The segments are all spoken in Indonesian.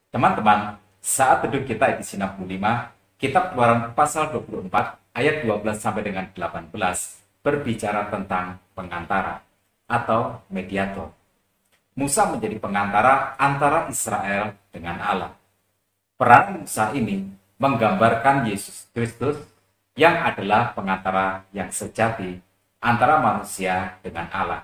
Teman-teman, saat teduh kita edisi 65, Kitab Keluaran pasal 24 ayat 12 sampai dengan 18 berbicara tentang pengantara atau mediator. Musa menjadi pengantara antara Israel dengan Allah. Peran Musa ini menggambarkan Yesus Kristus yang adalah pengantara yang sejati antara manusia dengan Allah.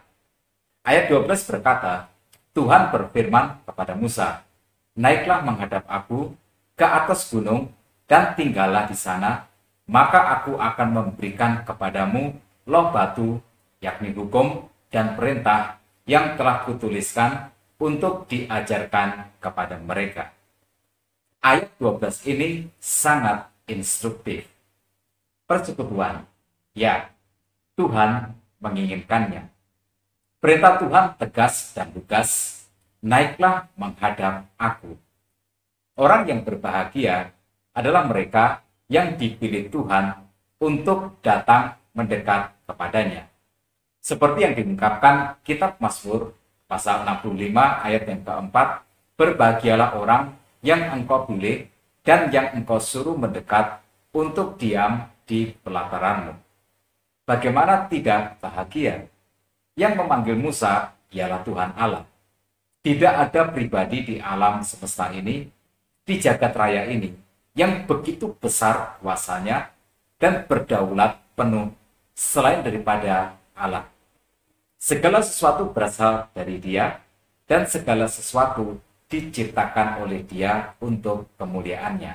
Ayat 12 berkata, Tuhan berfirman kepada Musa, "Naiklah menghadap aku ke atas gunung dan tinggallah di sana, maka aku akan memberikan kepadamu loh batu, yakni hukum dan perintah yang telah kutuliskan untuk diajarkan kepada mereka." Ayat 12 ini sangat instruktif. Persekutuan, ya, Tuhan menginginkannya. Perintah Tuhan tegas dan lugas, naiklah menghadap aku. Orang yang berbahagia adalah mereka yang dipilih Tuhan untuk datang mendekat kepadanya. Seperti yang diungkapkan Kitab Mazmur pasal 65 ayat yang keempat, berbahagialah orang yang engkau pilih dan yang engkau suruh mendekat untuk diam di pelataranmu. Bagaimana tidak bahagia? Yang memanggil Musa ialah Tuhan Allah. Tidak ada pribadi di alam semesta ini, di jagat raya ini, yang begitu besar kuasanya dan berdaulat penuh selain daripada Allah. Segala sesuatu berasal dari Dia, dan segala sesuatu diciptakan oleh Dia untuk kemuliaannya.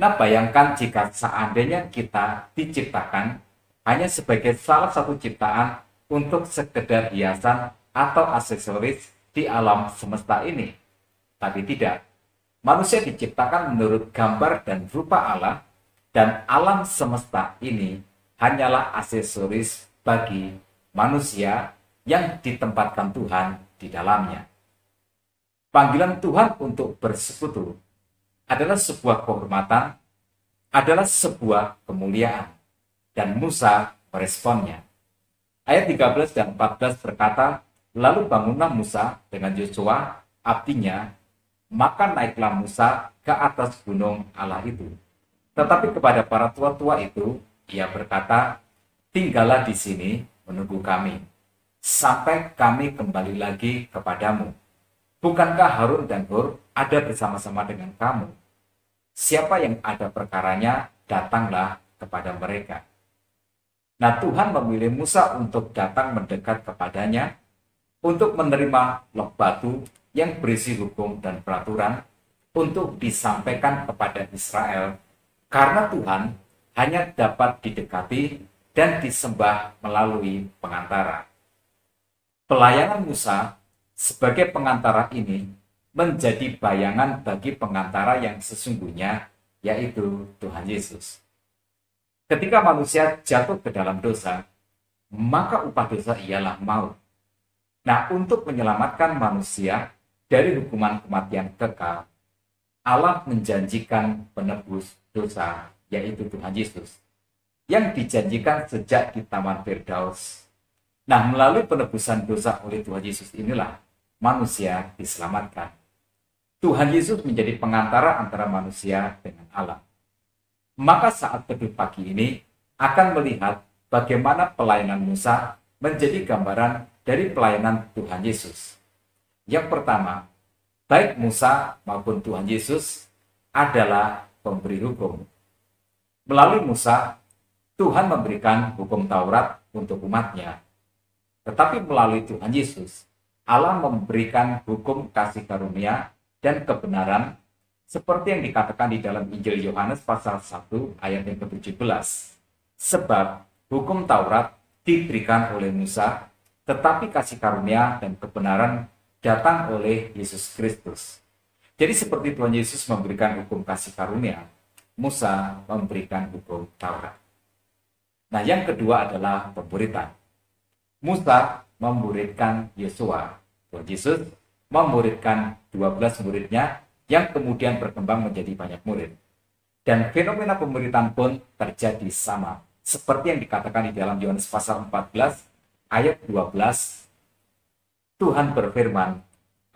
Nah, bayangkan jika seandainya kita diciptakan hanya sebagai salah satu ciptaan untuk sekedar hiasan atau aksesoris di alam semesta ini. Tapi tidak. Manusia diciptakan menurut gambar dan rupa Allah, dan alam semesta ini hanyalah aksesoris bagi manusia yang ditempatkan Tuhan di dalamnya. Panggilan Tuhan untuk bersekutu adalah sebuah kehormatan, adalah sebuah kemuliaan, dan Musa meresponnya. Ayat 13 dan 14 berkata, "Lalu bangunlah Musa dengan Yosua, abdinya, maka naiklah Musa ke atas gunung Allah itu. Tetapi kepada para tua-tua itu, ia berkata, tinggallah di sini menunggu kami, sampai kami kembali lagi kepadamu. Bukankah Harun dan Hur ada bersama-sama dengan kamu? Siapa yang ada perkaranya, datanglah kepada mereka." Nah, Tuhan memilih Musa untuk datang mendekat kepadanya, untuk menerima loh batu yang berisi hukum dan peraturan, untuk disampaikan kepada Israel, karena Tuhan hanya dapat didekati dan disembah melalui pengantara. Pelayanan Musa sebagai pengantara ini menjadi bayangan bagi pengantara yang sesungguhnya, yaitu Tuhan Yesus. Ketika manusia jatuh ke dalam dosa, maka upah dosa ialah maut. Nah, untuk menyelamatkan manusia dari hukuman kematian kekal, Allah menjanjikan penebus dosa, yaitu Tuhan Yesus, yang dijanjikan sejak di Taman Firdaus. Nah, melalui penebusan dosa oleh Tuhan Yesus inilah manusia diselamatkan. Tuhan Yesus menjadi pengantara antara manusia dengan Allah. Maka saat teduh pagi ini akan melihat bagaimana pelayanan Musa menjadi gambaran dari pelayanan Tuhan Yesus. Yang pertama, baik Musa maupun Tuhan Yesus adalah pemberi hukum. Melalui Musa, Tuhan memberikan hukum Taurat untuk umatnya. Tetapi melalui Tuhan Yesus, Allah memberikan hukum kasih karunia dan kebenaran, seperti yang dikatakan di dalam Injil Yohanes pasal 1 ayat yang ke-17. Sebab hukum Taurat diberikan oleh Musa, tetapi kasih karunia dan kebenaran datang oleh Yesus Kristus. Jadi seperti Tuhan Yesus memberikan hukum kasih karunia, Musa memberikan hukum Taurat. Nah, yang kedua adalah pemuritan. Musa memuridkan Yosua. Tuhan Yesus memuridkan 12 muridnya yang kemudian berkembang menjadi banyak murid. Dan fenomena pemuritan pun terjadi sama, seperti yang dikatakan di dalam Yohanes pasal 14 ayat 12. Tuhan berfirman,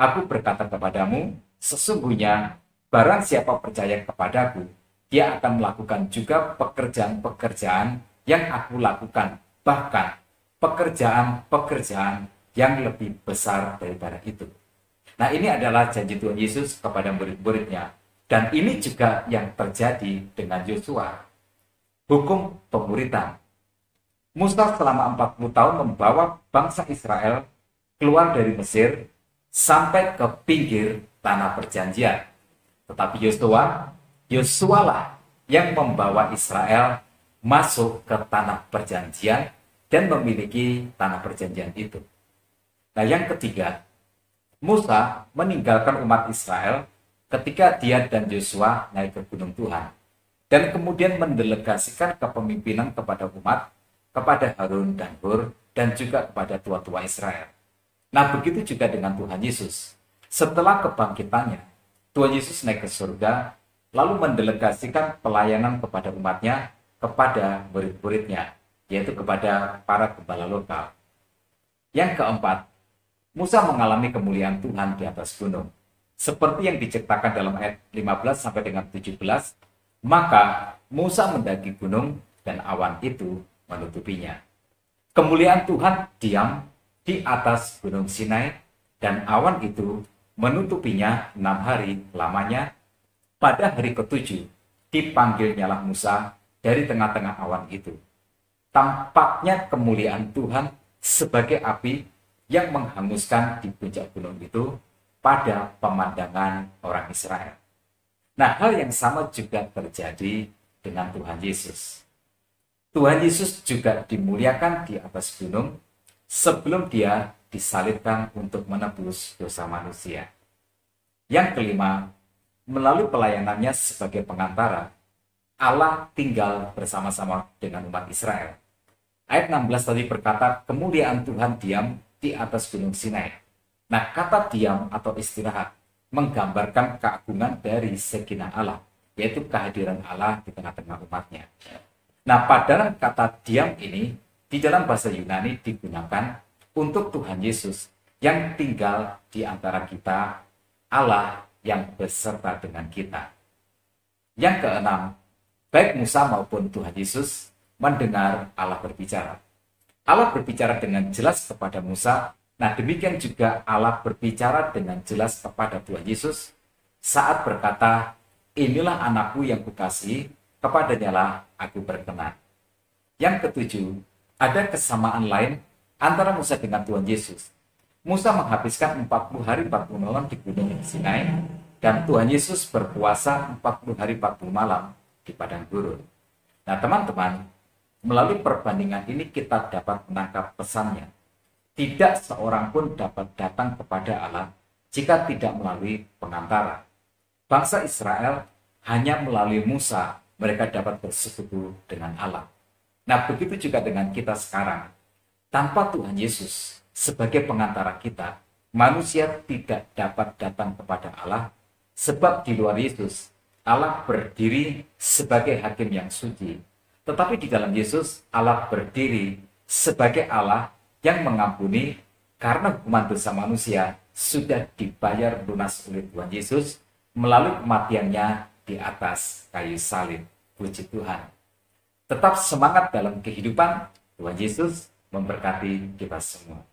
"Aku berkata kepadamu, sesungguhnya barang siapa percaya kepadaku, dia akan melakukan juga pekerjaan-pekerjaan yang aku lakukan, bahkan pekerjaan-pekerjaan yang lebih besar daripada itu. Nah, ini adalah janji Tuhan Yesus kepada murid-muridnya. Dan ini juga yang terjadi dengan Yosua. Hukum pemuritan. Musa selama 40 tahun membawa bangsa Israel keluar dari Mesir sampai ke pinggir tanah perjanjian. Tetapi Yosua lah yang membawa Israel masuk ke tanah perjanjian dan memiliki tanah perjanjian itu. Nah, yang ketiga, Musa meninggalkan umat Israel ketika dia dan Yosua naik ke gunung Tuhan dan kemudian mendelegasikan kepemimpinan kepada umat, kepada Harun dan Hur, dan juga kepada tua-tua Israel. Nah, begitu juga dengan Tuhan Yesus. Setelah kebangkitannya, Tuhan Yesus naik ke surga, lalu mendelegasikan pelayanan kepada umatnya, kepada murid-muridnya, yaitu kepada para gembala lokal. Yang keempat, Musa mengalami kemuliaan Tuhan di atas gunung. Seperti yang diceritakan dalam ayat 15 sampai dengan 17, maka Musa mendaki gunung dan awan itu menutupinya. Kemuliaan Tuhan diam di atas gunung Sinai dan awan itu menutupinya 6 hari lamanya. Pada hari ke-7 dipanggilnyalah Musa dari tengah-tengah awan itu. Tampaknya kemuliaan Tuhan sebagai api yang menghanguskan di puncak gunung itu pada pemandangan orang Israel. Nah, hal yang sama juga terjadi dengan Tuhan Yesus. Tuhan Yesus juga dimuliakan di atas gunung sebelum dia disalibkan untuk menebus dosa manusia. Yang kelima, melalui pelayanannya sebagai pengantara, Allah tinggal bersama-sama dengan umat Israel. Ayat 16 tadi berkata, kemuliaan Tuhan diam di atas gunung Sinai. Nah, kata diam atau istirahat menggambarkan keagungan dari Shekinah Allah, yaitu kehadiran Allah di tengah-tengah umatnya. Nah, padanan kata diam ini di dalam bahasa Yunani digunakan untuk Tuhan Yesus yang tinggal di antara kita, Allah yang beserta dengan kita. Yang keenam, baik Musa maupun Tuhan Yesus mendengar Allah berbicara. Allah berbicara dengan jelas kepada Musa. Nah, demikian juga Allah berbicara dengan jelas kepada Tuhan Yesus saat berkata, inilah anakku yang kukasihi, kepadanya lah aku berkenan. Yang ketujuh, ada kesamaan lain antara Musa dengan Tuhan Yesus. Musa menghabiskan 40 hari 40 malam di gunung Sinai, dan Tuhan Yesus berpuasa 40 hari 40 malam di padang gurun. Nah, teman-teman, melalui perbandingan ini kita dapat menangkap pesannya. Tidak seorang pun dapat datang kepada Allah jika tidak melalui pengantara. Bangsa Israel hanya melalui Musa mereka dapat bersekutu dengan Allah. Nah, begitu juga dengan kita sekarang. Tanpa Tuhan Yesus sebagai pengantara kita, manusia tidak dapat datang kepada Allah, sebab di luar Yesus, Allah berdiri sebagai hakim yang suci. Tetapi di dalam Yesus, Allah berdiri sebagai Allah yang mengampuni, karena hukuman dosa manusia sudah dibayar lunas oleh Tuhan Yesus melalui kematiannya di atas kayu salib. Puji Tuhan. Tetap semangat dalam kehidupan. Tuhan Yesus memberkati kita semua.